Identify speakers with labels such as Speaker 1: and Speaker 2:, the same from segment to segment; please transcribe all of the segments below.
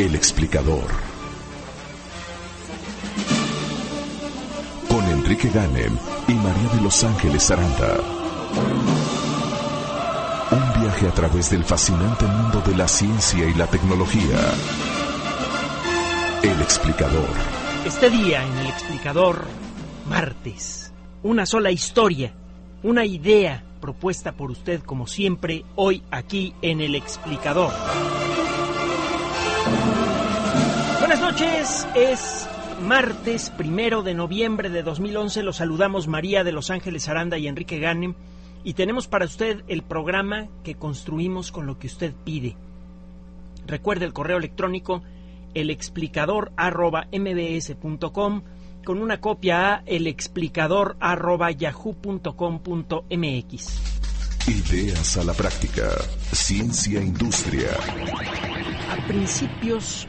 Speaker 1: El explicador. Con Enrique Ganem y María de Los Ángeles Aranda. Un viaje a través del fascinante mundo de la ciencia y la tecnología. El explicador.
Speaker 2: Este día en El explicador, martes, una sola historia, una idea propuesta por usted como siempre, hoy aquí en El explicador. Buenas noches, es martes 1 de noviembre de 2011, los saludamos María de Los Ángeles Aranda y Enrique Ganem, y tenemos para usted el programa que construimos con lo que usted pide. Recuerde el correo electrónico elexplicador@mbs.com, con una copia a elexplicador@yahoo.com.mx.
Speaker 1: Ideas a la práctica. Ciencia e industria.
Speaker 2: A principios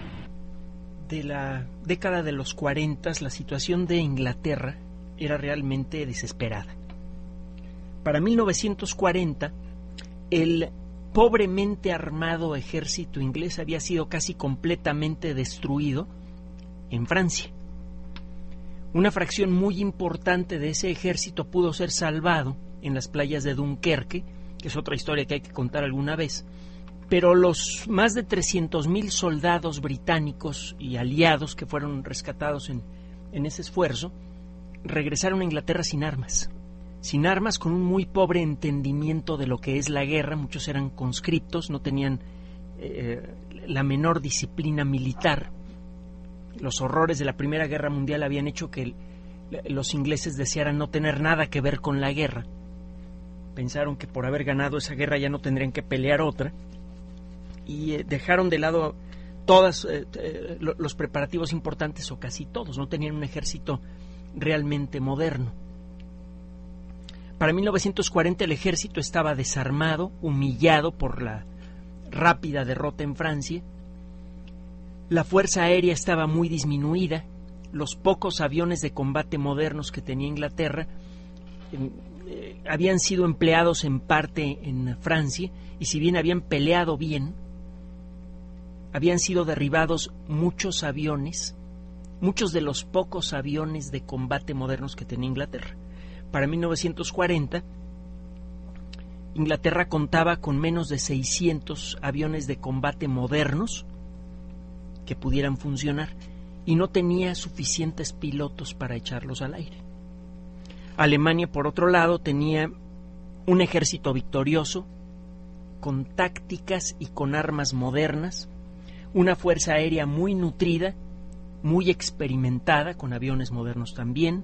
Speaker 2: de la década de los 40, la situación de Inglaterra era realmente desesperada. Para 1940, el pobremente armado ejército inglés había sido casi completamente destruido en Francia. Una fracción muy importante de ese ejército pudo ser salvado en las playas de Dunkerque, que es otra historia que hay que contar alguna vez, pero los más de 300,000 soldados británicos y aliados que fueron rescatados en ese esfuerzo regresaron a Inglaterra sin armas, con un muy pobre entendimiento de lo que es la guerra. Muchos eran conscriptos, no tenían la menor disciplina militar. Los horrores de la Primera Guerra Mundial habían hecho que los ingleses desearan no tener nada que ver con la guerra. Pensaron que por haber ganado esa guerra ya no tendrían que pelear otra, y dejaron de lado todos los preparativos importantes, o casi todos. No tenían un ejército realmente moderno. Para 1940 el ejército estaba desarmado, humillado por la rápida derrota en Francia. La fuerza aérea estaba muy disminuida. Los pocos aviones de combate modernos que tenía Inglaterra habían sido empleados en parte en Francia, y si bien habían peleado bien, habían sido derribados muchos aviones, muchos de los pocos aviones de combate modernos que tenía Inglaterra. Para 1940, Inglaterra contaba con menos de 600 aviones de combate modernos que pudieran funcionar, y no tenía suficientes pilotos para echarlos al aire. Alemania, por otro lado, tenía un ejército victorioso, con tácticas y con armas modernas, una fuerza aérea muy nutrida, muy experimentada, con aviones modernos también,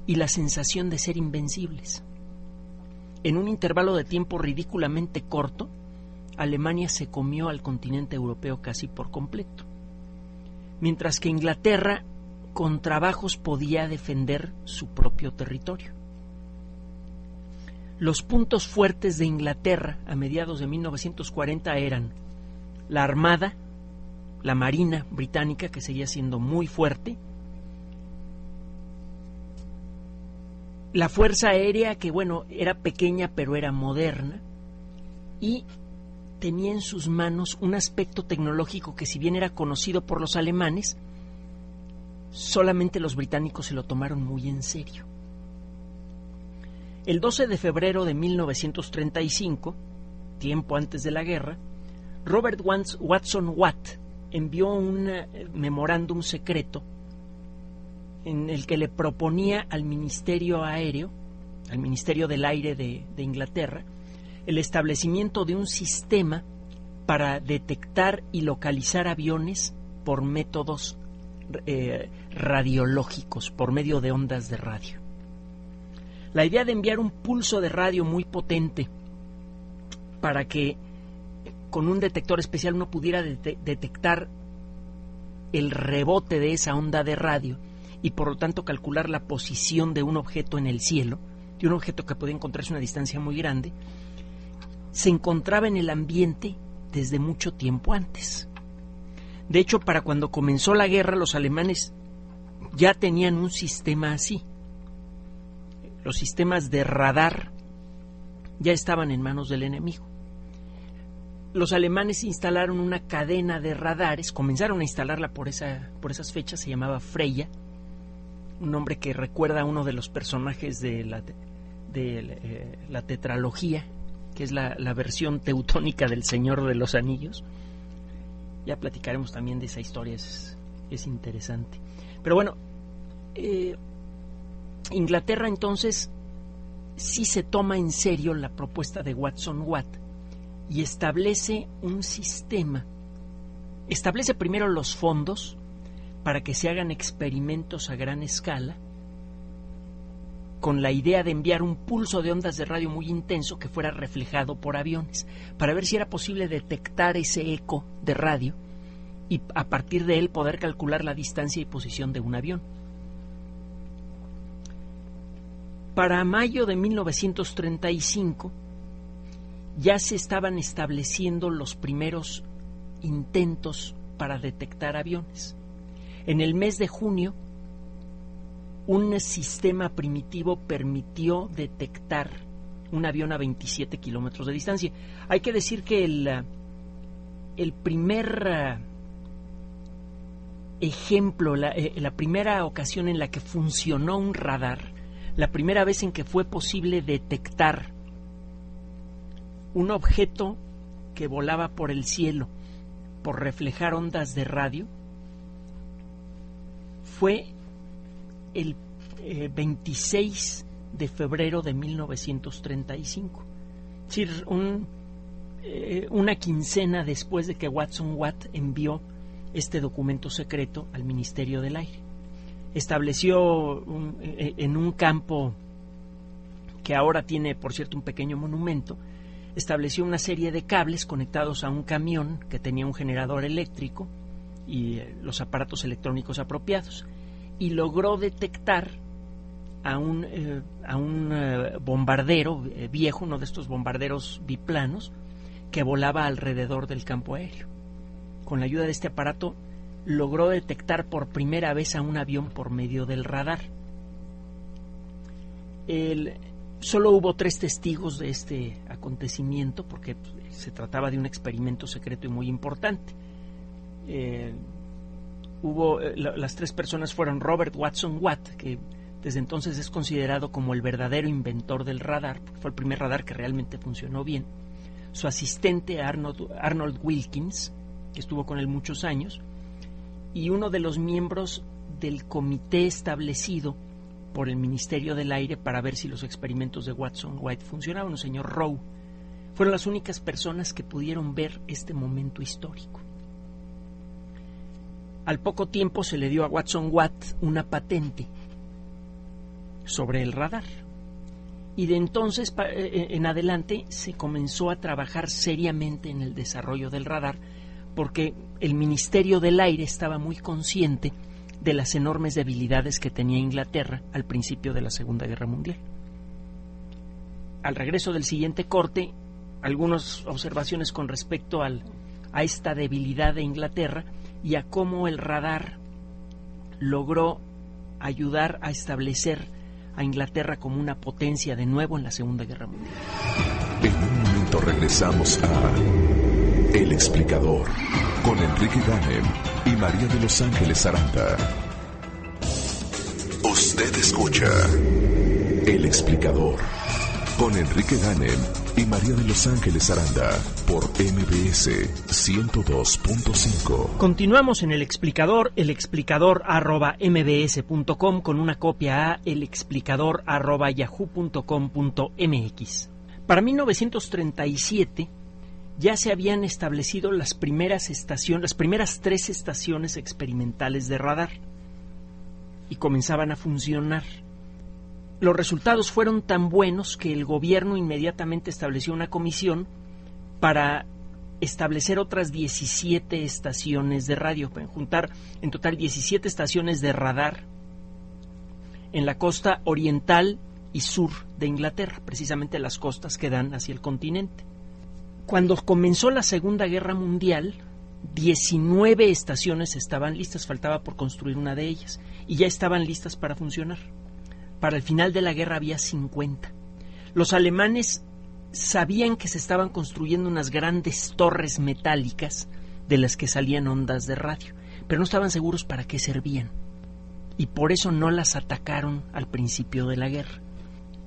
Speaker 2: y la sensación de ser invencibles. En un intervalo de tiempo ridículamente corto, Alemania se comió al continente europeo casi por completo, mientras que Inglaterra con trabajos podía defender su propio territorio. Los puntos fuertes de Inglaterra a mediados de 1940 eran la armada, la marina británica, que seguía siendo muy fuerte, la fuerza aérea, que era pequeña pero era moderna, y tenía en sus manos un aspecto tecnológico que, si bien era conocido por los alemanes, solamente los británicos se lo tomaron muy en serio. El 12 de febrero de 1935, tiempo antes de la guerra, Robert Watson Watt envió un memorándum secreto en el que le proponía al Ministerio Aéreo, al Ministerio del Aire de Inglaterra, el establecimiento de un sistema para detectar y localizar aviones por métodos radiológicos, por medio de ondas de radio. La idea de enviar un pulso de radio muy potente para que con un detector especial uno pudiera detectar el rebote de esa onda de radio y por lo tanto calcular la posición de un objeto en el cielo, de un objeto que podía encontrarse a una distancia muy grande, se encontraba en el ambiente desde mucho tiempo antes. De hecho, para cuando comenzó la guerra, los alemanes ya tenían un sistema así. Los sistemas de radar ya estaban en manos del enemigo. los alemanes instalaron una cadena de radares, comenzaron a instalarla por esas fechas, se llamaba Freya, un nombre que recuerda a uno de los personajes de la tetralogía, que es la versión teutónica del Señor de los Anillos. Ya platicaremos también de esa historia, es interesante. Pero bueno, Inglaterra entonces sí se toma en serio la propuesta de Watson-Watt y establece un sistema. Establece primero los fondos para que se hagan experimentos a gran escala, con la idea de enviar un pulso de ondas de radio muy intenso que fuera reflejado por aviones, para ver si era posible detectar ese eco de radio y a partir de él poder calcular la distancia y posición de un avión. Para mayo de 1935 ya se estaban estableciendo los primeros intentos para detectar aviones. En el mes de junio, un sistema primitivo permitió detectar un avión a 27 kilómetros de distancia. Hay que decir que el primer ejemplo, la primera ocasión en la que funcionó un radar, la primera vez en que fue posible detectar un objeto que volaba por el cielo por reflejar ondas de radio, fue el 26 de febrero de 1935. Es decir, una quincena después de que Watson-Watt envió este documento secreto al Ministerio del Aire. Estableció en un campo que ahora tiene, por cierto, un pequeño monumento, estableció una serie de cables conectados a un camión que tenía un generador eléctrico y los aparatos electrónicos apropiados, y logró detectar a un bombardero viejo, uno de estos bombarderos biplanos, que volaba alrededor del campo aéreo. Con la ayuda de este aparato logró detectar por primera vez a un avión por medio del radar. Solo hubo 3 testigos de este acontecimiento porque se trataba de un experimento secreto y muy importante. Las 3 personas fueron Robert Watson-Watt, que desde entonces es considerado como el verdadero inventor del radar, porque fue el primer radar que realmente funcionó bien. Su asistente Arnold Wilkins, que estuvo con él muchos años, y uno de los miembros del comité establecido por el Ministerio del Aire para ver si los experimentos de Watson-Watt funcionaban, un señor Rowe. Fueron las únicas personas que pudieron ver este momento histórico. Al poco tiempo se le dio a Watson-Watt una patente sobre el radar, y de entonces en adelante se comenzó a trabajar seriamente en el desarrollo del radar, porque el Ministerio del Aire estaba muy consciente de las enormes debilidades que tenía Inglaterra al principio de la Segunda Guerra Mundial. Al regreso del siguiente corte, algunas observaciones con respecto a esta debilidad de Inglaterra y a cómo el radar logró ayudar a establecer a Inglaterra como una potencia de nuevo en la Segunda Guerra Mundial.
Speaker 1: En un momento regresamos a El Explicador con Enrique Ganem y María de Los Ángeles Aranda. Usted escucha El Explicador con Enrique Ganem y María de Los Ángeles Aranda por MBS 102.5.
Speaker 2: Continuamos en El Explicador @mbs.com, con una copia a elexplicador@yahoo.com.mx. Para 1937 ya se habían establecido las primeras 3 estaciones experimentales de radar y comenzaban a funcionar. Los resultados fueron tan buenos que el gobierno inmediatamente estableció una comisión para establecer otras 17 estaciones de radio, para juntar en total 17 estaciones de radar en la costa oriental y sur de Inglaterra, precisamente las costas que dan hacia el continente. Cuando comenzó la Segunda Guerra Mundial, 19 estaciones estaban listas, faltaba por construir una de ellas, y ya estaban listas para funcionar. Para el final de la guerra había 50. Los alemanes sabían que se estaban construyendo unas grandes torres metálicas de las que salían ondas de radio, pero no estaban seguros para qué servían, y por eso no las atacaron al principio de la guerra.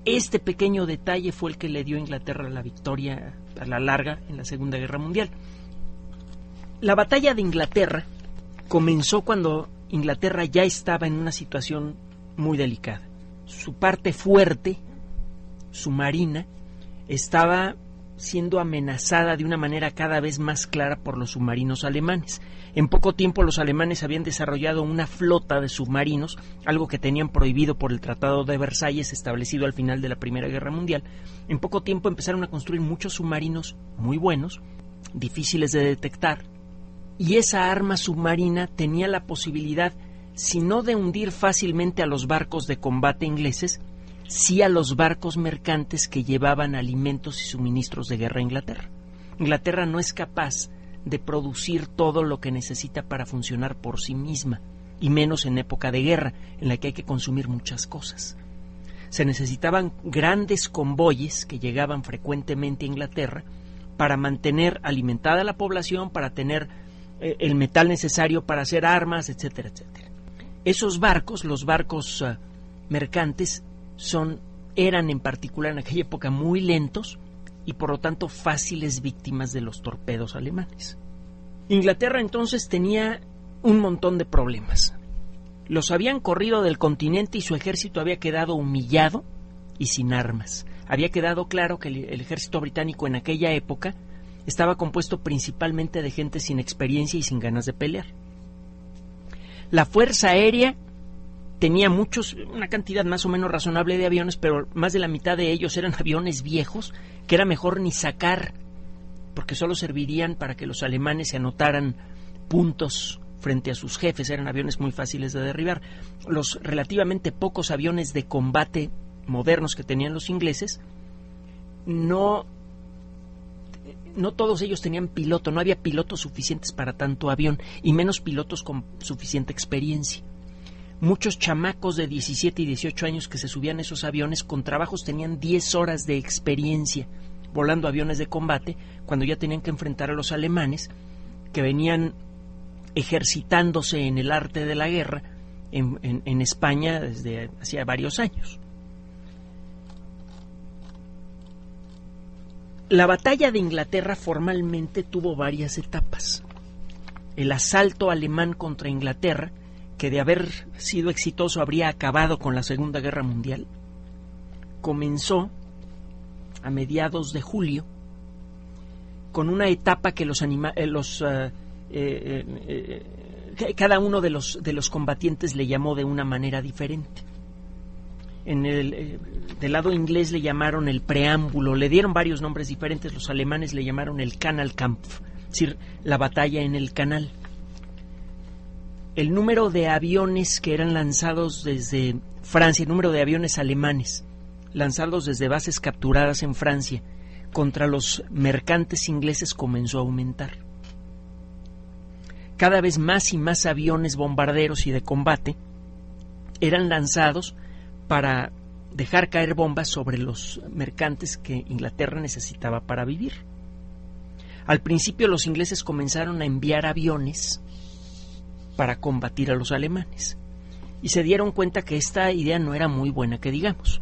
Speaker 2: Este pequeño detalle fue el que le dio a Inglaterra la victoria a la larga en la Segunda Guerra Mundial. La batalla de Inglaterra comenzó cuando Inglaterra ya estaba en una situación muy delicada. Su parte fuerte, su marina, estaba siendo amenazada de una manera cada vez más clara por los submarinos alemanes. En poco tiempo los alemanes habían desarrollado una flota de submarinos, algo que tenían prohibido por el Tratado de Versalles establecido al final de la Primera Guerra Mundial. En poco tiempo empezaron a construir muchos submarinos muy buenos, difíciles de detectar, y esa arma submarina tenía la posibilidad, si no de hundir fácilmente a los barcos de combate ingleses, sí a los barcos mercantes que llevaban alimentos y suministros de guerra a Inglaterra. Inglaterra no es capaz de producir todo lo que necesita para funcionar por sí misma, y menos en época de guerra, en la que hay que consumir muchas cosas. Se necesitaban grandes convoyes que llegaban frecuentemente a Inglaterra para mantener alimentada la población, para tener el metal necesario para hacer armas, etcétera, etcétera. Esos barcos, los barcos mercantes, eran en particular en aquella época muy lentos y por lo tanto fáciles víctimas de los torpedos alemanes. Inglaterra entonces tenía un montón de problemas. Los habían corrido del continente y su ejército había quedado humillado y sin armas. Había quedado claro que el ejército británico en aquella época estaba compuesto principalmente de gente sin experiencia y sin ganas de pelear. La Fuerza Aérea tenía una cantidad más o menos razonable de aviones, pero más de la mitad de ellos eran aviones viejos que era mejor ni sacar, porque solo servirían para que los alemanes se anotaran puntos frente a sus jefes. Eran aviones muy fáciles de derribar. Los relativamente pocos aviones de combate modernos que tenían los ingleses, no todos ellos tenían piloto, no había pilotos suficientes para tanto avión, y menos pilotos con suficiente experiencia. Muchos chamacos de 17 y 18 años que se subían a esos aviones con trabajos tenían 10 horas de experiencia volando aviones de combate, cuando ya tenían que enfrentar a los alemanes, que venían ejercitándose en el arte de la guerra en España desde hacía varios años. La batalla de Inglaterra formalmente tuvo varias etapas. El asalto alemán contra Inglaterra, que de haber sido exitoso habría acabado con la Segunda Guerra Mundial, comenzó a mediados de julio con una etapa que cada uno de los combatientes le llamó de una manera diferente. Del lado inglés le llamaron el preámbulo, le dieron varios nombres diferentes. Los alemanes le llamaron el Kanalkampf, es decir, la batalla en el canal. El número de aviones que eran lanzados desde Francia, el número de aviones alemanes lanzados desde bases capturadas en Francia contra los mercantes ingleses comenzó a aumentar. Cada vez más y más aviones bombarderos y de combate eran lanzados para dejar caer bombas sobre los mercantes que Inglaterra necesitaba para vivir. Al principio los ingleses comenzaron a enviar aviones para combatir a los alemanes y se dieron cuenta que esta idea no era muy buena, que digamos.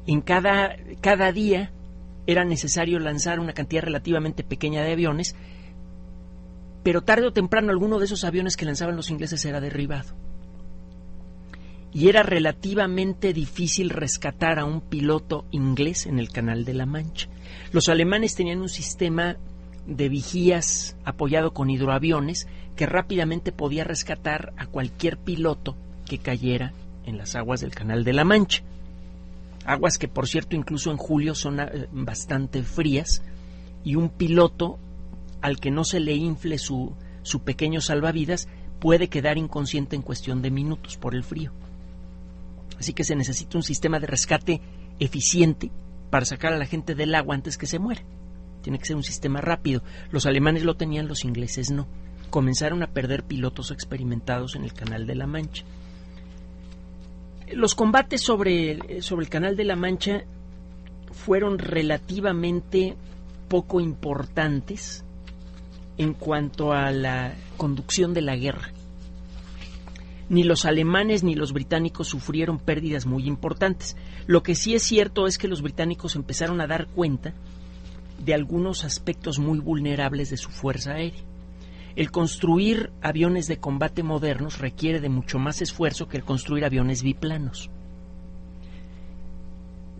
Speaker 2: En cada día era necesario lanzar una cantidad relativamente pequeña de aviones, pero tarde o temprano alguno de esos aviones que lanzaban los ingleses era derribado. Y era relativamente difícil rescatar a un piloto inglés en el Canal de la Mancha. Los alemanes tenían un sistema de vigías apoyado con hidroaviones que rápidamente podía rescatar a cualquier piloto que cayera en las aguas del Canal de la Mancha. Aguas que, por cierto, incluso en julio son bastante frías, y un piloto al que no se le infle su pequeño salvavidas puede quedar inconsciente en cuestión de minutos por el frío. Así que se necesita un sistema de rescate eficiente para sacar a la gente del agua antes que se muera. Tiene que ser un sistema rápido. Los alemanes lo tenían, los ingleses no. Comenzaron a perder pilotos experimentados en el Canal de la Mancha. Los combates sobre el Canal de la Mancha fueron relativamente poco importantes en cuanto a la conducción de la guerra. Ni los alemanes ni los británicos sufrieron pérdidas muy importantes. Lo que sí es cierto es que los británicos empezaron a dar cuenta de algunos aspectos muy vulnerables de su fuerza aérea. El construir aviones de combate modernos requiere de mucho más esfuerzo que el construir aviones biplanos.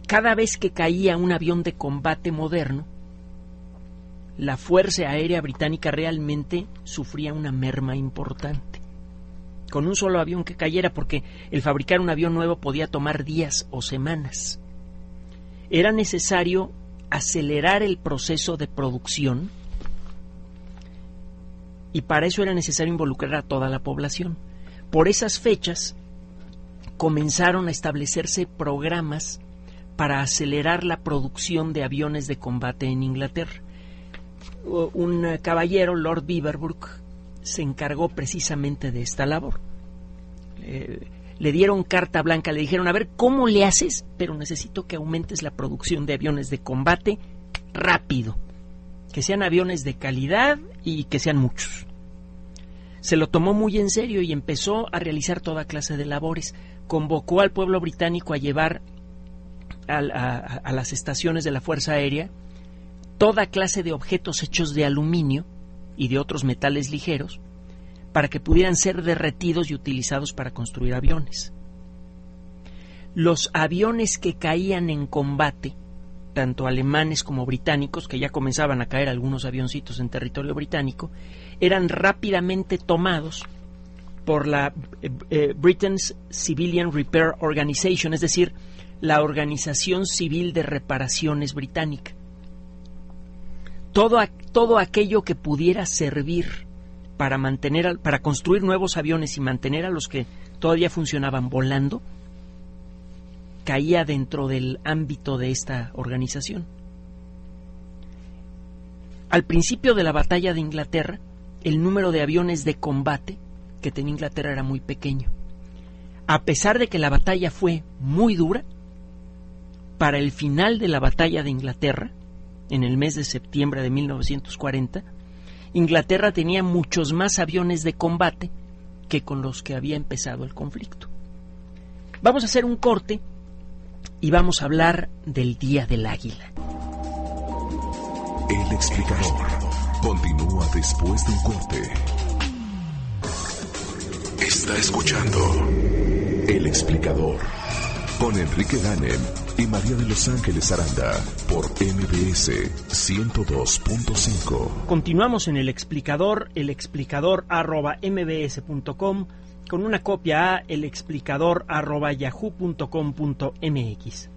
Speaker 2: Cada vez que caía un avión de combate moderno, la Fuerza Aérea Británica realmente sufría una merma importante. Con un solo avión que cayera, porque el fabricar un avión nuevo podía tomar días o semanas. Era necesario acelerar el proceso de producción y para eso era necesario involucrar a toda la población. Por esas fechas comenzaron a establecerse programas para acelerar la producción de aviones de combate en Inglaterra. Un caballero, Lord Beaverbrook, se encargó precisamente de esta labor. Le dieron carta blanca, le dijeron, a ver, ¿cómo le haces? Pero necesito que aumentes la producción de aviones de combate rápido, que sean aviones de calidad y que sean muchos. Se lo tomó muy en serio y empezó a realizar toda clase de labores. Convocó al pueblo británico a llevar a las estaciones de la Fuerza Aérea toda clase de objetos hechos de aluminio y de otros metales ligeros para que pudieran ser derretidos y utilizados para construir aviones. Los aviones que caían en combate, tanto alemanes como británicos, que ya comenzaban a caer algunos avioncitos en territorio británico, eran rápidamente tomados por la Britain's Civilian Repair Organization, es decir, la Organización Civil de Reparaciones Británica. Todo aquello que pudiera servir para construir nuevos aviones y mantener a los que todavía funcionaban volando, caía dentro del ámbito de esta organización. Al principio de la batalla de Inglaterra, el número de aviones de combate que tenía Inglaterra era muy pequeño. A pesar de que la batalla fue muy dura, para el final de la batalla de Inglaterra, en el mes de septiembre de 1940, Inglaterra tenía muchos más aviones de combate que con los que había empezado el conflicto. Vamos a hacer un corte y vamos a hablar del Día del Águila.
Speaker 1: El explicador continúa después del corte. Está escuchando El explicador con Enrique Ganem y María de Los Ángeles Aranda por MBS 102.5.
Speaker 2: Continuamos en El explicador @mbs.com, con una copia a elexplicador@yahoo.com.mx.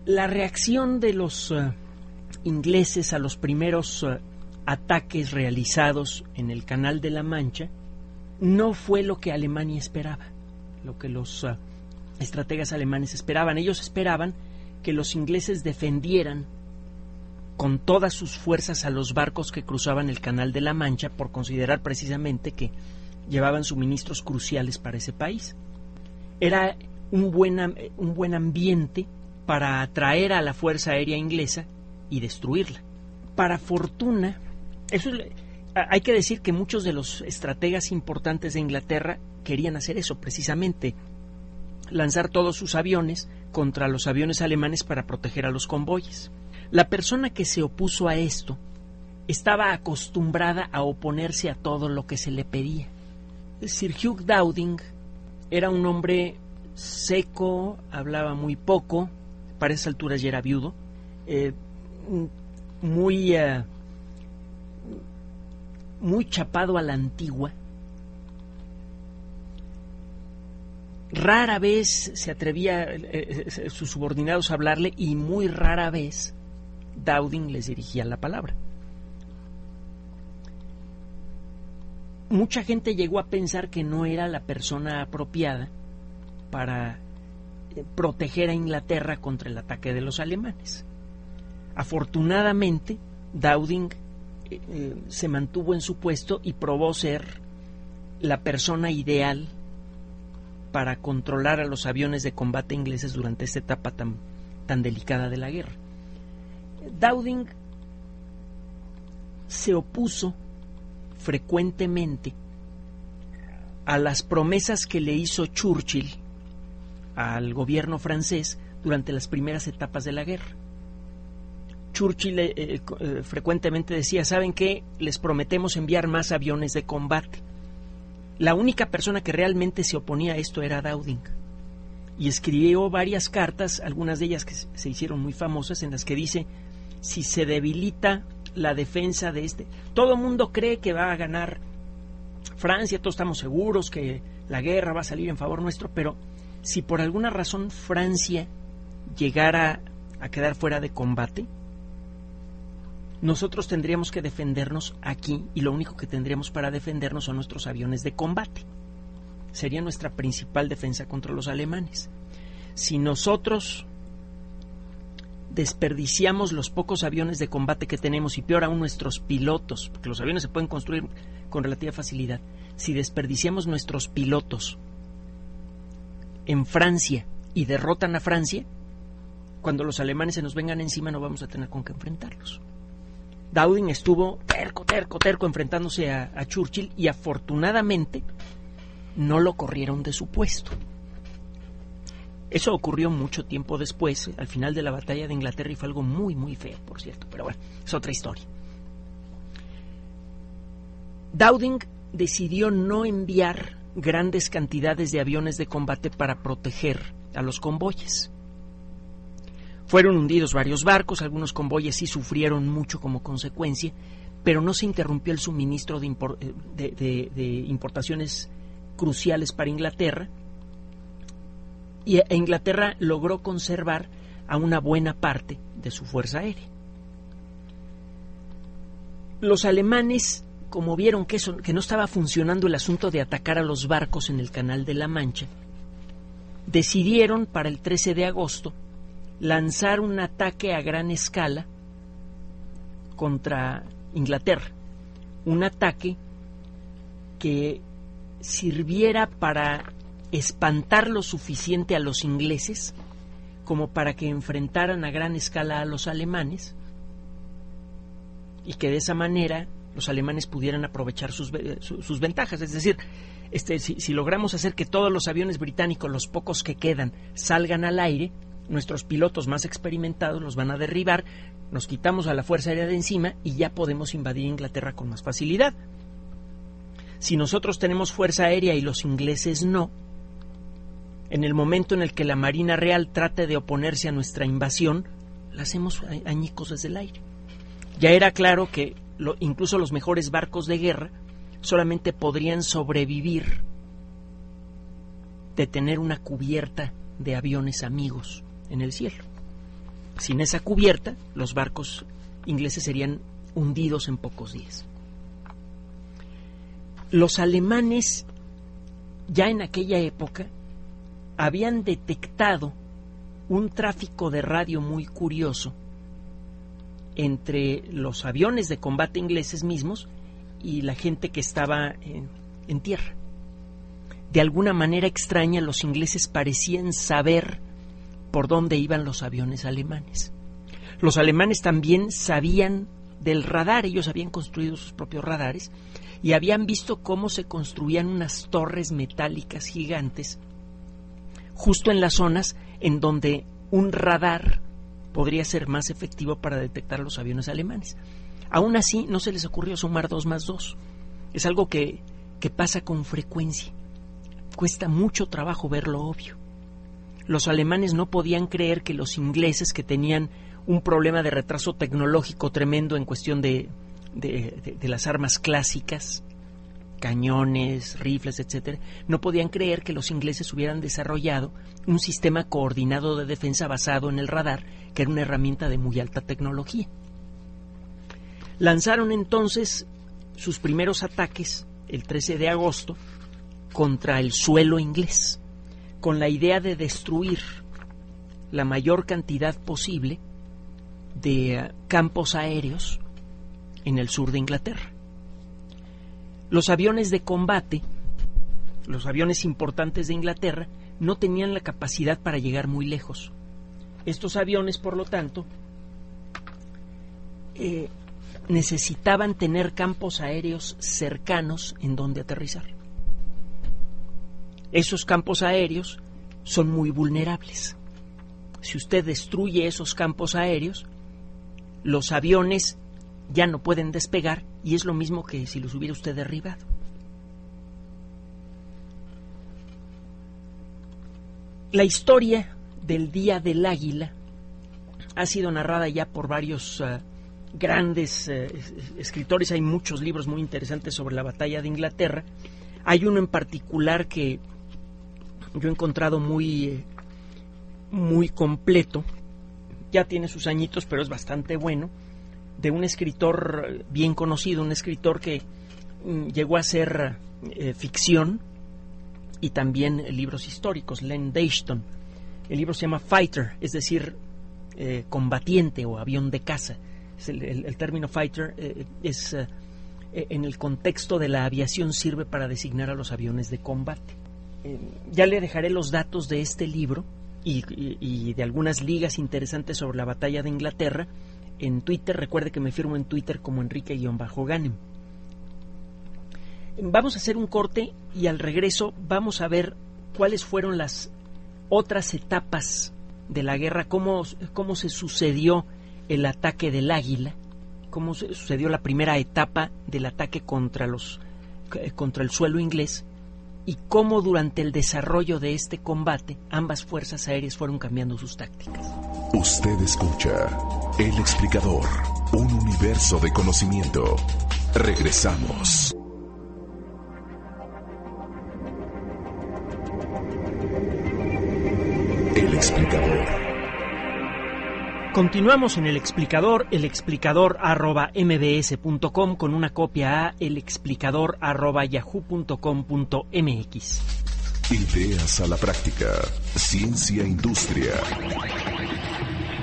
Speaker 2: La reacción de los ingleses a los primeros ataques realizados en el Canal de la Mancha no fue lo que Alemania esperaba, lo que los estrategas alemanes esperaban. Ellos esperaban que los ingleses defendieran con todas sus fuerzas a los barcos que cruzaban el Canal de la Mancha, por considerar precisamente que llevaban suministros cruciales para ese país. Era un buen ambiente para atraer a la Fuerza Aérea inglesa y destruirla. Para fortuna, hay que decir que muchos de los estrategas importantes de Inglaterra querían hacer eso, precisamente lanzar todos sus aviones contra los aviones alemanes para proteger a los convoyes. La persona que se opuso a esto estaba acostumbrada a oponerse a todo lo que se le pedía. Sir Hugh Dowding era un hombre seco, hablaba muy poco, para esas alturas ya era viudo, muy chapado a la antigua. Rara vez se atrevía sus subordinados a hablarle y muy rara vez Dowding les dirigía la palabra. Mucha gente llegó a pensar que no era la persona apropiada para proteger a Inglaterra contra el ataque de los alemanes. Afortunadamente, Dowding se mantuvo en su puesto y probó ser la persona ideal para controlar a los aviones de combate ingleses durante esta etapa tan delicada de la guerra. Dowding se opuso frecuentemente a las promesas que le hizo Churchill al gobierno francés durante las primeras etapas de la guerra. Churchill frecuentemente decía: ¿saben qué? Les prometemos enviar más aviones de combate. La única persona que realmente se oponía a esto era Dowding, y escribió varias cartas, algunas de ellas que se hicieron muy famosas, en las que dice: si se debilita la defensa de todo el mundo cree que va a ganar Francia, todos estamos seguros que la guerra va a salir en favor nuestro, pero si por alguna razón Francia llegara a quedar fuera de combate, nosotros tendríamos que defendernos aquí, y lo único que tendríamos para defendernos son nuestros aviones de combate. Sería nuestra principal defensa contra los alemanes. Si nosotros desperdiciamos los pocos aviones de combate que tenemos, y peor aún nuestros pilotos, porque los aviones se pueden construir con relativa facilidad, si desperdiciamos nuestros pilotos en Francia y derrotan a Francia, cuando los alemanes se nos vengan encima no vamos a tener con qué enfrentarlos. Dowding estuvo terco enfrentándose a Churchill, y afortunadamente no lo corrieron de su puesto. Eso ocurrió mucho tiempo después, al final de la batalla de Inglaterra, y fue algo muy, muy feo, por cierto, pero bueno, es otra historia. Dowding decidió no enviar grandes cantidades de aviones de combate para proteger a los convoyes. Fueron hundidos varios barcos, algunos convoyes sí sufrieron mucho como consecuencia, pero no se interrumpió el suministro de importaciones cruciales para Inglaterra, y Inglaterra logró conservar a una buena parte de su fuerza aérea. Los alemanes, como vieron que no estaba funcionando el asunto de atacar a los barcos en el Canal de la Mancha, decidieron para el 13 de agosto lanzar un ataque a gran escala contra Inglaterra, un ataque que sirviera para espantar lo suficiente a los ingleses como para que enfrentaran a gran escala a los alemanes, y que de esa manera los alemanes pudieran aprovechar sus ventajas. Es decir, si logramos hacer que todos los aviones británicos, los pocos que quedan, salgan al aire, nuestros pilotos más experimentados los van a derribar, nos quitamos a la fuerza aérea de encima y ya podemos invadir Inglaterra con más facilidad. Si nosotros tenemos fuerza aérea y los ingleses no, en el momento en el que la Marina Real trate de oponerse a nuestra invasión, la hacemos añicos desde el aire. Ya era claro que incluso los mejores barcos de guerra solamente podrían sobrevivir de tener una cubierta de aviones amigos en el cielo. Sin esa cubierta, los barcos ingleses serían hundidos en pocos días. Los alemanes, ya en aquella época, habían detectado un tráfico de radio muy curioso entre los aviones de combate ingleses mismos y la gente que estaba en tierra. De alguna manera extraña, los ingleses parecían saber por dónde iban los aviones alemanes. Los alemanes también sabían del radar, ellos habían construido sus propios radares y habían visto cómo se construían unas torres metálicas gigantes justo en las zonas en donde un radar podría ser más efectivo para detectar los aviones alemanes. Aún así, no se les ocurrió sumar 2 más 2. Es algo que pasa con frecuencia. Cuesta mucho trabajo ver lo obvio. Los alemanes no podían creer que los ingleses, que tenían un problema de retraso tecnológico tremendo en cuestión de las armas clásicas, cañones, rifles, etcétera, no podían creer que los ingleses hubieran desarrollado un sistema coordinado de defensa basado en el radar, que era una herramienta de muy alta tecnología. Lanzaron entonces sus primeros ataques el 13 de agosto contra el suelo inglés, con la idea de destruir la mayor cantidad posible de campos aéreos en el sur de Inglaterra. Los aviones de combate, los aviones importantes de Inglaterra, no tenían la capacidad para llegar muy lejos. Estos aviones, por lo tanto, necesitaban tener campos aéreos cercanos en donde aterrizar. Esos campos aéreos son muy vulnerables. Si usted destruye esos campos aéreos, los aviones ya no pueden despegar y es lo mismo que si los hubiera usted derribado. La historia del Día del Águila ha sido narrada ya por varios grandes escritores. Hay muchos libros muy interesantes sobre la batalla de Inglaterra. Hay uno en particular que yo he encontrado muy completo. Ya tiene sus añitos, pero es bastante bueno, de un escritor bien conocido, un escritor que llegó a hacer ficción y también libros históricos, Len Deighton. El libro se llama Fighter, es decir, combatiente o avión de caza. El término fighter es en el contexto de la aviación sirve para designar a los aviones de combate. Ya le dejaré los datos de este libro y de algunas ligas interesantes sobre la batalla de Inglaterra en Twitter. Recuerde que me firmo en Twitter como Enrique-Ganem. Vamos a hacer un corte y al regreso vamos a ver cuáles fueron las otras etapas de la guerra, cómo se sucedió el ataque del Águila, cómo se sucedió la primera etapa del ataque contra el suelo inglés y cómo durante el desarrollo de este combate ambas fuerzas aéreas fueron cambiando sus tácticas.
Speaker 1: Usted escucha El Explicador, un universo de conocimiento. Regresamos. El Explicador.
Speaker 2: Continuamos en El Explicador, elexplicador@mbs.com, con una copia a elexplicador@yahoo.com.mx.
Speaker 1: Ideas a la práctica. Ciencia e industria.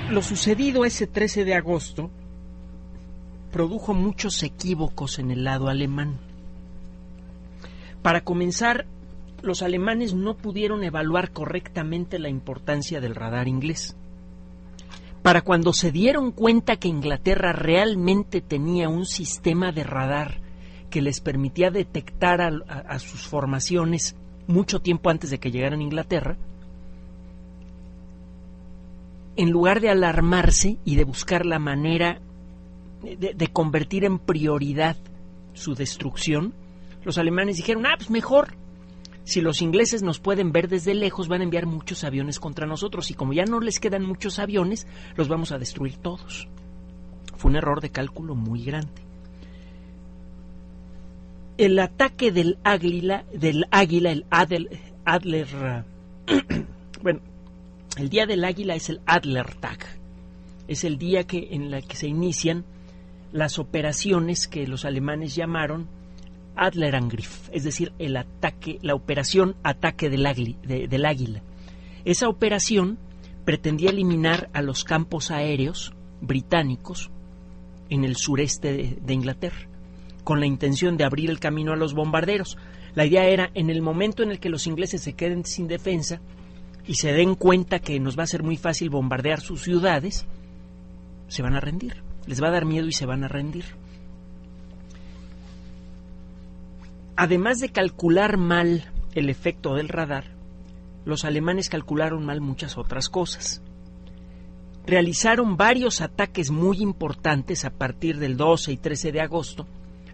Speaker 2: Lo sucedido ese 13 de agosto produjo muchos equívocos en el lado alemán. Para comenzar, los alemanes no pudieron evaluar correctamente la importancia del radar inglés. Para cuando se dieron cuenta que Inglaterra realmente tenía un sistema de radar que les permitía detectar a sus formaciones mucho tiempo antes de que llegaran a Inglaterra, en lugar de alarmarse y de buscar la manera de convertir en prioridad su destrucción, los alemanes dijeron, pues mejor. Si los ingleses nos pueden ver desde lejos, van a enviar muchos aviones contra nosotros y como ya no les quedan muchos aviones, los vamos a destruir todos. Fue un error de cálculo muy grande. El ataque del águila, el Adler, bueno, el día del águila es el Adlertag. Es el día en el que se inician las operaciones que los alemanes llamaron Adlerangriff, es decir, la operación ataque del águila. Esa operación pretendía eliminar a los campos aéreos británicos en el sureste de Inglaterra, con la intención de abrir el camino a los bombarderos. La idea era, en el momento en el que los ingleses se queden sin defensa y se den cuenta que nos va a ser muy fácil bombardear sus ciudades, se van a rendir, les va a dar miedo y se van a rendir. Además de calcular mal el efecto del radar, los alemanes calcularon mal muchas otras cosas. Realizaron varios ataques muy importantes a partir del 12 y 13 de agosto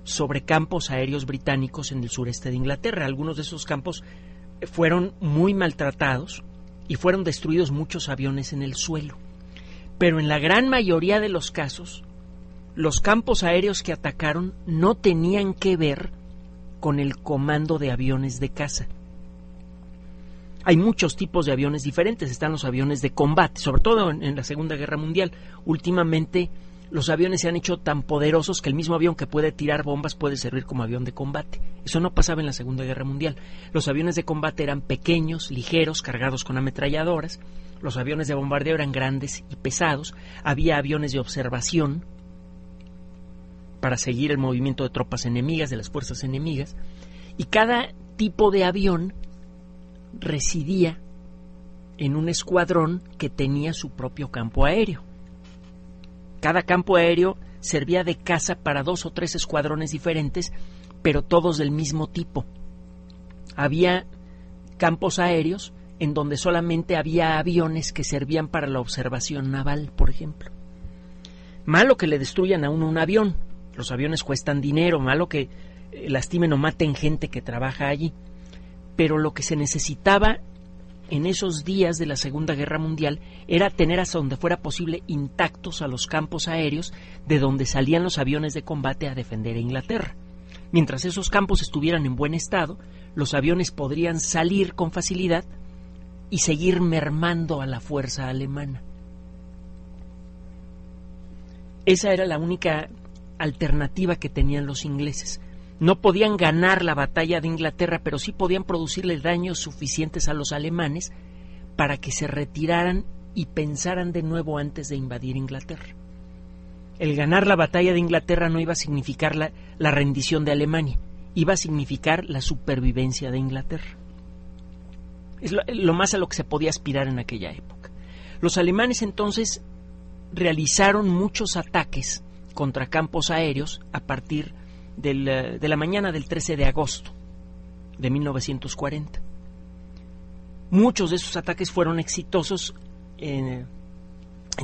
Speaker 2: sobre campos aéreos británicos en el sureste de Inglaterra. Algunos de esos campos fueron muy maltratados y fueron destruidos muchos aviones en el suelo. Pero en la gran mayoría de los casos, los campos aéreos que atacaron no tenían que ver con el comando de aviones de caza. Hay muchos tipos de aviones diferentes. Están los aviones de combate, sobre todo en la Segunda Guerra Mundial. Últimamente los aviones se han hecho tan poderosos que el mismo avión que puede tirar bombas puede servir como avión de combate. Eso no pasaba en la Segunda Guerra Mundial. Los aviones de combate eran pequeños, ligeros, cargados con ametralladoras. Los aviones de bombardeo eran grandes y pesados. Había aviones de observación para seguir el movimiento de tropas enemigas, de las fuerzas enemigas, y cada tipo de avión residía en un escuadrón que tenía su propio campo aéreo. Cada campo aéreo servía de caza para 2 o 3 escuadrones diferentes, pero todos del mismo tipo. Había campos aéreos en donde solamente había aviones que servían para la observación naval, por ejemplo. Malo que le destruyan a uno un avión. Los aviones cuestan dinero, malo que lastimen o maten gente que trabaja allí. Pero lo que se necesitaba en esos días de la Segunda Guerra Mundial era tener hasta donde fuera posible intactos a los campos aéreos de donde salían los aviones de combate a defender a Inglaterra. Mientras esos campos estuvieran en buen estado, los aviones podrían salir con facilidad y seguir mermando a la fuerza alemana. Esa era la única alternativa que tenían los ingleses. No podían ganar la batalla de Inglaterra, pero sí podían producirle daños suficientes a los alemanes para que se retiraran y pensaran de nuevo antes de invadir Inglaterra. El ganar la batalla de Inglaterra no iba a significar la rendición de Alemania, iba a significar la supervivencia de Inglaterra. Es lo más a lo que se podía aspirar en aquella época. Los alemanes entonces realizaron muchos ataques contra campos aéreos a partir de la mañana del 13 de agosto de 1940. Muchos de esos ataques fueron exitosos en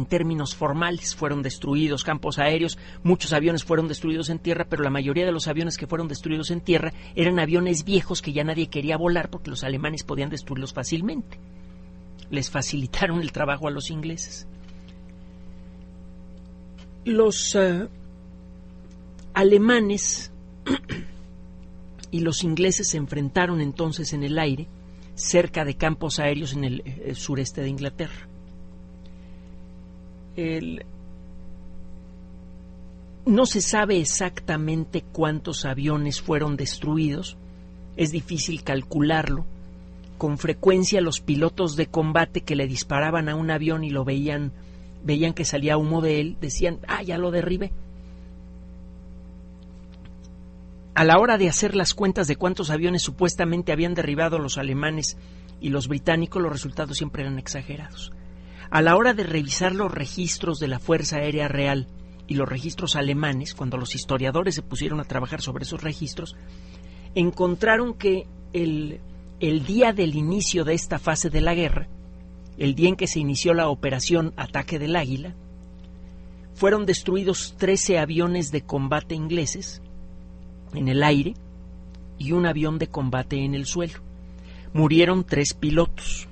Speaker 2: términos formales. Fueron destruidos campos aéreos, muchos aviones fueron destruidos en tierra, pero la mayoría de los aviones que fueron destruidos en tierra eran aviones viejos que ya nadie quería volar porque los alemanes podían destruirlos fácilmente. Les facilitaron el trabajo a los ingleses. Los alemanes y los ingleses se enfrentaron entonces en el aire cerca de campos aéreos en el sureste de Inglaterra. No se sabe exactamente cuántos aviones fueron destruidos, es difícil calcularlo. Con frecuencia los pilotos de combate que le disparaban a un avión y lo veían que salía humo de él, decían, ya lo derribé. A la hora de hacer las cuentas de cuántos aviones supuestamente habían derribado los alemanes y los británicos, los resultados siempre eran exagerados. A la hora de revisar los registros de la Fuerza Aérea Real y los registros alemanes, cuando los historiadores se pusieron a trabajar sobre esos registros, encontraron que el día del inicio de esta fase de la guerra, el día en que se inició la operación Ataque del Águila, fueron destruidos 13 aviones de combate ingleses en el aire y un avión de combate en el suelo. Murieron 3 pilotos.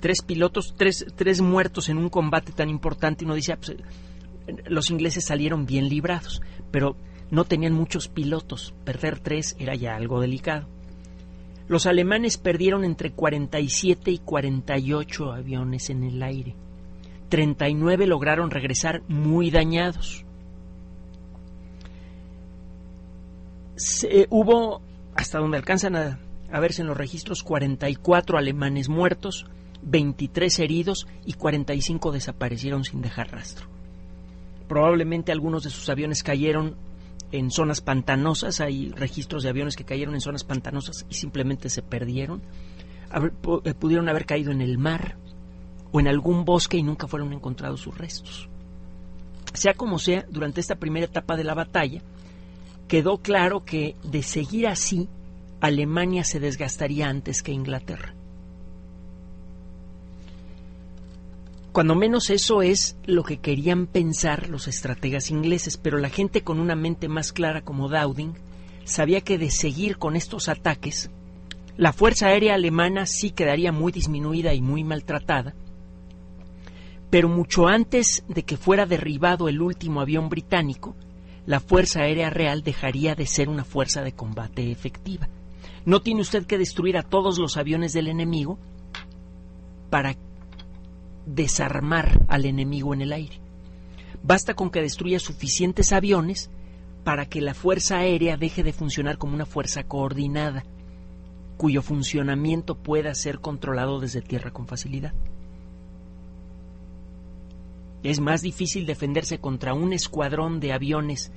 Speaker 2: 3 muertos en un combate tan importante. Uno dice, pues, los ingleses salieron bien librados, pero no tenían muchos pilotos. Perder 3 era ya algo delicado. Los alemanes perdieron entre 47 y 48 aviones en el aire. 39 lograron regresar muy dañados. Hubo, hasta donde alcanzan a verse en los registros, 44 alemanes muertos, 23 heridos y 45 desaparecieron sin dejar rastro. Probablemente algunos de sus aviones cayeron en zonas pantanosas. Hay registros de aviones que cayeron en zonas pantanosas y simplemente se perdieron. Pudieron haber caído en el mar o en algún bosque y nunca fueron encontrados sus restos. Sea como sea, durante esta primera etapa de la batalla quedó claro que, de seguir así, Alemania se desgastaría antes que Inglaterra. Cuando menos eso es lo que querían pensar los estrategas ingleses, pero la gente con una mente más clara como Dowding sabía que de seguir con estos ataques, la fuerza aérea alemana sí quedaría muy disminuida y muy maltratada, pero mucho antes de que fuera derribado el último avión británico, la Fuerza Aérea Real dejaría de ser una fuerza de combate efectiva. No tiene usted que destruir a todos los aviones del enemigo para desarmar al enemigo en el aire. Basta con que destruya suficientes aviones para que la Fuerza Aérea deje de funcionar como una fuerza coordinada, cuyo funcionamiento pueda ser controlado desde tierra con facilidad. Es más difícil defenderse contra un escuadrón de aviones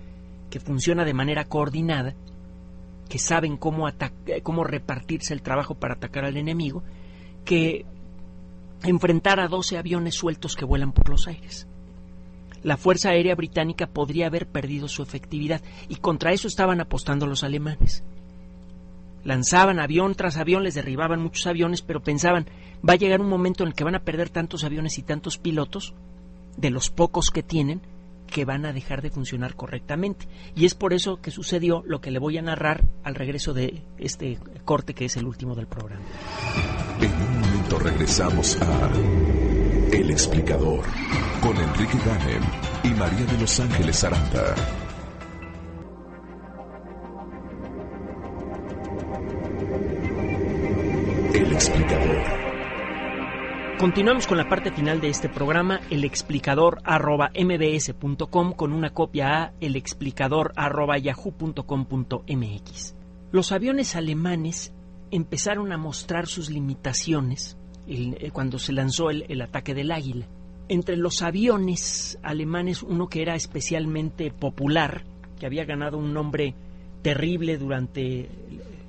Speaker 2: que funciona de manera coordinada, que saben cómo repartirse el trabajo para atacar al enemigo, que enfrentar a 12 aviones sueltos que vuelan por los aires. la Fuerza Aérea Británica podría haber perdido su efectividad, y contra eso estaban apostando los alemanes. Lanzaban avión tras avión, les derribaban muchos aviones, pero pensaban, va a llegar un momento en el que van a perder tantos aviones y tantos pilotos, de los pocos que tienen, que van a dejar de funcionar correctamente. Y es por eso que sucedió lo que le voy a narrar al regreso de este corte, que es el último del programa.
Speaker 1: En un momento regresamos a El Explicador, con Enrique Ganem y María de Los Ángeles Aranda. El Explicador.
Speaker 2: Continuamos con la parte final de este programa, elexplicador@mbs.com, con una copia a elexplicador@yahoo.com.mx. Los aviones alemanes empezaron a mostrar sus limitaciones cuando se lanzó el ataque del Águila. Entre los aviones alemanes, uno que era especialmente popular, que había ganado un nombre terrible durante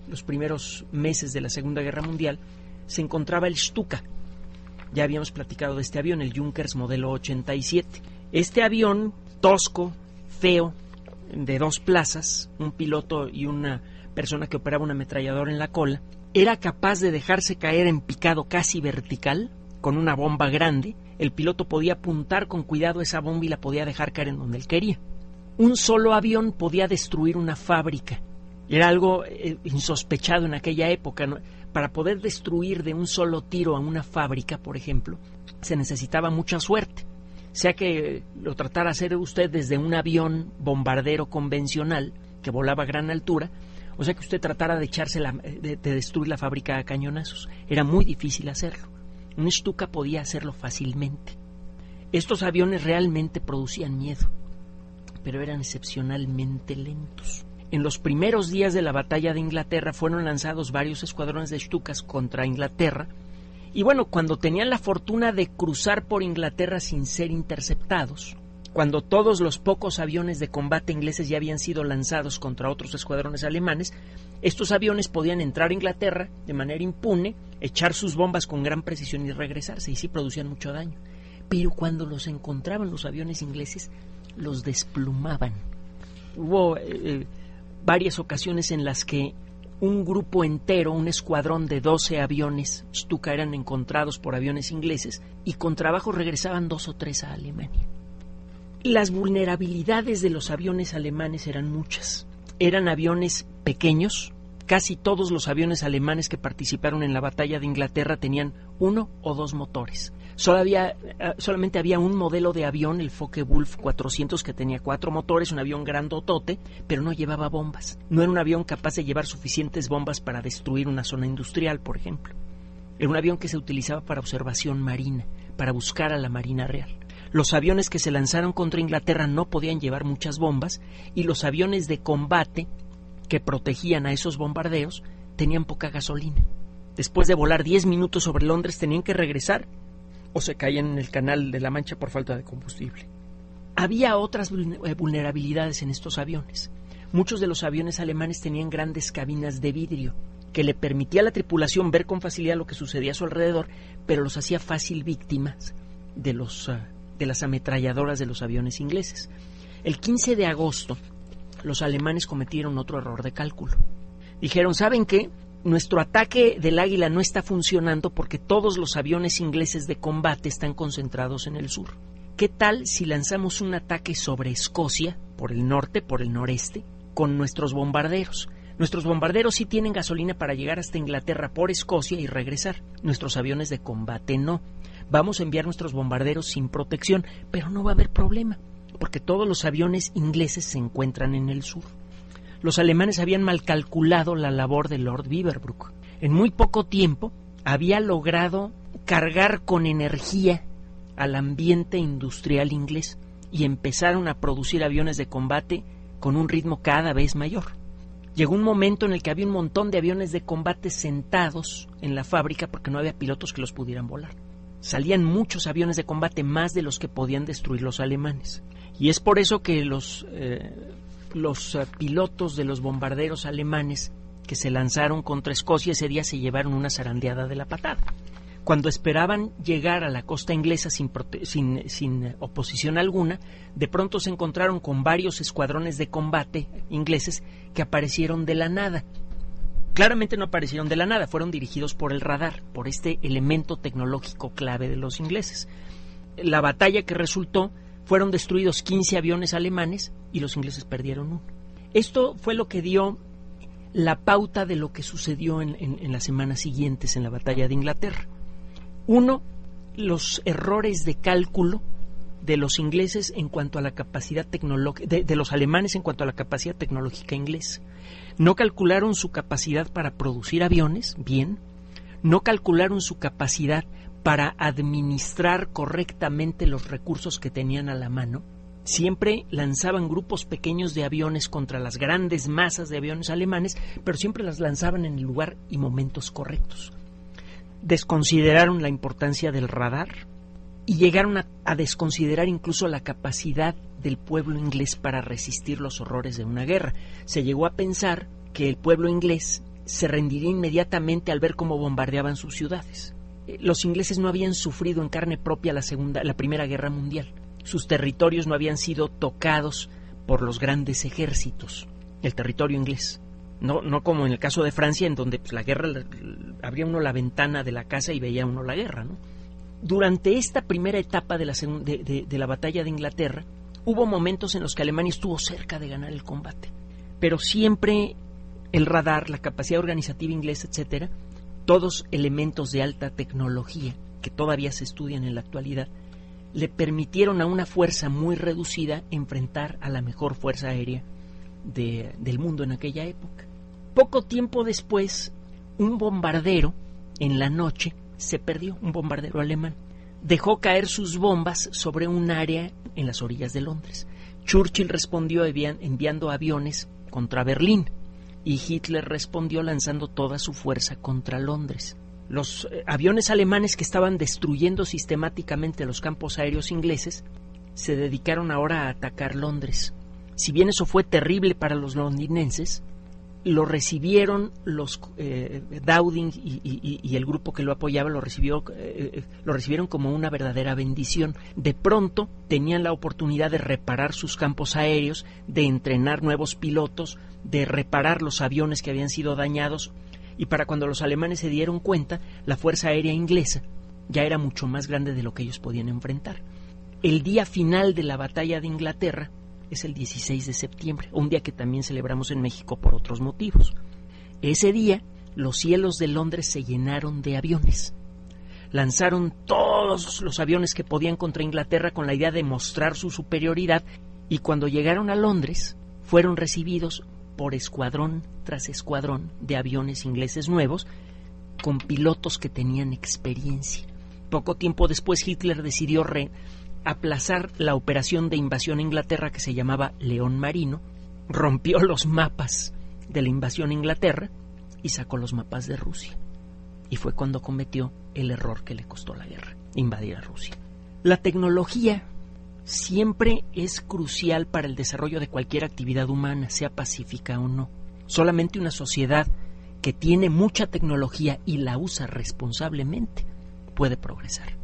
Speaker 2: los primeros meses de la Segunda Guerra Mundial, se encontraba el Stuka. Ya habíamos platicado de este avión, el Junkers modelo 87. Este avión, tosco, feo, de 2 plazas, un piloto y una persona que operaba una ametralladora en la cola, era capaz de dejarse caer en picado casi vertical, con una bomba grande. El piloto podía apuntar con cuidado esa bomba y la podía dejar caer en donde él quería. Un solo avión podía destruir una fábrica. Era algo insospechado en aquella época, ¿no? Para poder destruir de un solo tiro a una fábrica, por ejemplo, se necesitaba mucha suerte. Sea que lo tratara de hacer usted desde un avión bombardero convencional que volaba a gran altura, o sea que usted tratara de de destruir la fábrica a cañonazos. Era muy difícil hacerlo. Un Stuka podía hacerlo fácilmente. Estos aviones realmente producían miedo, pero eran excepcionalmente lentos. En los primeros días de la batalla de Inglaterra fueron lanzados varios escuadrones de Stukas contra Inglaterra, y bueno, cuando tenían la fortuna de cruzar por Inglaterra sin ser interceptados, cuando todos los pocos aviones de combate ingleses ya habían sido lanzados contra otros escuadrones alemanes, estos aviones podían entrar a Inglaterra de manera impune, echar sus bombas con gran precisión y regresarse, y sí producían mucho daño. Pero cuando los encontraban los aviones ingleses, los desplumaban. Hubo varias ocasiones en las que un grupo entero, un escuadrón de 12 aviones Stuka eran encontrados por aviones ingleses, y con trabajo regresaban 2 o 3 a Alemania. Las vulnerabilidades de los aviones alemanes eran muchas. Eran aviones pequeños. Casi todos los aviones alemanes que participaron en la batalla de Inglaterra tenían 1 o 2 motores. Solamente había un modelo de avión, el Focke-Wulf 400, que tenía 4 motores, un avión grandotote, pero no llevaba bombas. No era un avión capaz de llevar suficientes bombas para destruir una zona industrial, por ejemplo. Era un avión que se utilizaba para observación marina, para buscar a la Marina Real. Los aviones que se lanzaron contra Inglaterra no podían llevar muchas bombas, y los aviones de combate que protegían a esos bombardeos tenían poca gasolina. Después de volar 10 minutos sobre Londres tenían que regresar o se caían en el Canal de la Mancha por falta de combustible. Había otras vulnerabilidades en estos aviones. Muchos de los aviones alemanes tenían grandes cabinas de vidrio que le permitía a la tripulación ver con facilidad lo que sucedía a su alrededor, pero los hacía fácil víctimas de las ametralladoras de los aviones ingleses. El 15 de agosto, los alemanes cometieron otro error de cálculo. Dijeron, ¿saben qué? Nuestro ataque del Águila no está funcionando porque todos los aviones ingleses de combate están concentrados en el sur. ¿Qué tal si lanzamos un ataque sobre Escocia, por el norte, por el noreste, con nuestros bombarderos? Nuestros bombarderos sí tienen gasolina para llegar hasta Inglaterra por Escocia y regresar. Nuestros aviones de combate no. Vamos a enviar nuestros bombarderos sin protección, pero no va a haber problema, porque todos los aviones ingleses se encuentran en el sur. Los alemanes habían mal calculado la labor de Lord Beaverbrook. En muy poco tiempo había logrado cargar con energía al ambiente industrial inglés y empezaron a producir aviones de combate con un ritmo cada vez mayor. Llegó un momento en el que había un montón de aviones de combate sentados en la fábrica porque no había pilotos que los pudieran volar. Salían muchos aviones de combate, más de los que podían destruir los alemanes. Y es por eso que los pilotos de los bombarderos alemanes que se lanzaron contra Escocia ese día se llevaron una zarandeada de la patada. Cuando esperaban llegar a la costa inglesa sin oposición alguna, de pronto se encontraron con varios escuadrones de combate ingleses que aparecieron de la nada. Claramente no aparecieron de la nada, fueron dirigidos por el radar, por este elemento tecnológico clave de los ingleses. La batalla que resultó, fueron destruidos 15 aviones alemanes y los ingleses perdieron uno. Esto fue lo que dio la pauta de lo que sucedió en las semanas siguientes en la batalla de Inglaterra. Uno, los errores de cálculo de los ingleses en cuanto a la capacidad tecnológica, de los alemanes en cuanto a la capacidad tecnológica inglesa. No calcularon su capacidad para producir aviones, bien. No calcularon su capacidad para administrar correctamente los recursos que tenían a la mano. Siempre lanzaban grupos pequeños de aviones contra las grandes masas de aviones alemanes, pero siempre las lanzaban en el lugar y momentos correctos. Desconsideraron la importancia del radar y llegaron a desconsiderar incluso la capacidad del pueblo inglés para resistir los horrores de una guerra. Se llegó a pensar que el pueblo inglés se rendiría inmediatamente al ver cómo bombardeaban sus ciudades. Los ingleses no habían sufrido en carne propia la Primera Guerra Mundial. Sus territorios no habían sido tocados por los grandes ejércitos, el territorio inglés. No como en el caso de Francia, en donde la guerra, abría uno la ventana de la casa y veía uno la guerra, ¿no? Durante esta primera etapa de la batalla de Inglaterra, hubo momentos en los que Alemania estuvo cerca de ganar el combate, pero siempre el radar, la capacidad organizativa inglesa, etcétera, todos elementos de alta tecnología que todavía se estudian en la actualidad, le permitieron a una fuerza muy reducida enfrentar a la mejor fuerza aérea del mundo en aquella época. Poco tiempo después, un bombardero en la noche se perdió, un bombardero alemán. Dejó caer sus bombas sobre un área en las orillas de Londres. Churchill respondió enviando aviones contra Berlín y Hitler respondió lanzando toda su fuerza contra Londres. Los aviones alemanes que estaban destruyendo sistemáticamente los campos aéreos ingleses se dedicaron ahora a atacar Londres. Si bien eso fue terrible para los londinenses, lo recibieron los Dowding y el grupo que lo apoyaba lo recibieron como una verdadera bendición. De pronto tenían la oportunidad de reparar sus campos aéreos, de entrenar nuevos pilotos, de reparar los aviones que habían sido dañados, y para cuando los alemanes se dieron cuenta, la fuerza aérea inglesa ya era mucho más grande de lo que ellos podían enfrentar. El día final de la batalla de Inglaterra es el 16 de septiembre, un día que también celebramos en México por otros motivos. Ese día, los cielos de Londres se llenaron de aviones. Lanzaron todos los aviones que podían contra Inglaterra con la idea de mostrar su superioridad, y cuando llegaron a Londres, fueron recibidos por escuadrón tras escuadrón de aviones ingleses nuevos, con pilotos que tenían experiencia. Poco tiempo después, Hitler decidió aplazar la operación de invasión a Inglaterra que se llamaba León Marino, rompió los mapas de la invasión a Inglaterra y sacó los mapas de Rusia. Y fue cuando cometió el error que le costó la guerra, invadir a Rusia. La tecnología siempre es crucial para el desarrollo de cualquier actividad humana, sea pacífica o no. Solamente una sociedad que tiene mucha tecnología y la usa responsablemente puede progresar.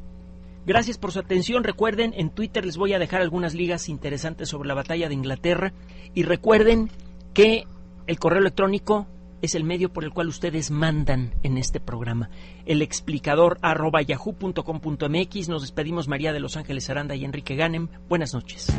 Speaker 2: Gracias por su atención. Recuerden, en Twitter les voy a dejar algunas ligas interesantes sobre la batalla de Inglaterra, y recuerden que el correo electrónico es el medio por el cual ustedes mandan en este programa. elexplicador@yahoo.com.mx. Nos despedimos María de Los Ángeles Aranda y Enrique Ganem. Buenas noches.